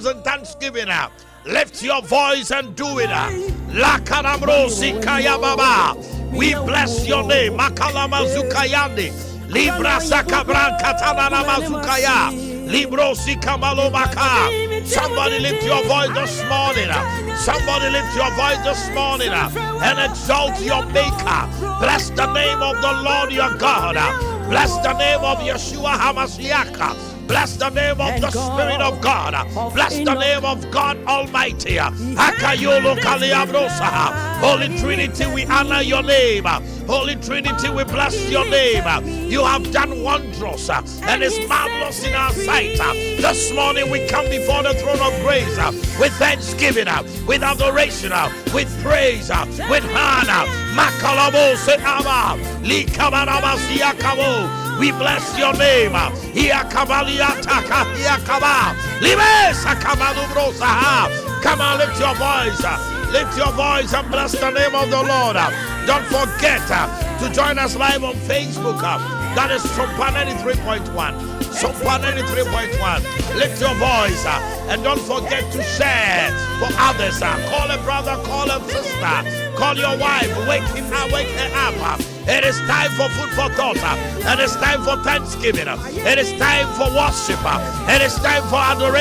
songs and thanksgiving. Lift your voice and do it. La Karamrosi Kayababa. We bless your name. Makalama Zukayandi. Libra Sakabran Katana Mazukaya. Librosi Kamalomaka. Somebody lift your voice this morning. Somebody lift your voice this morning and exalt your Maker. Bless the name of the Lord your God. Bless the name of Yeshua HaMashiach. Bless the name of the Spirit of God. Bless the name of God Almighty. Holy Trinity, we honor your name. Holy Trinity, we bless your name. You have done wondrous and it's marvelous in our sight. This morning we come before the throne of grace with thanksgiving, with adoration, with praise, with honor. We bless your name. Come on, lift your voice. Lift your voice and bless the name of the Lord. Don't forget to join us live on Facebook. That is Sompa 93.1. Sompa 93.1. Lift your voice and don't forget to share for others. Call a brother, call a sister, call your wife. Wake her up. It is time for food for thought. It is time for thanksgiving. It is time for worship. It is time for adoration.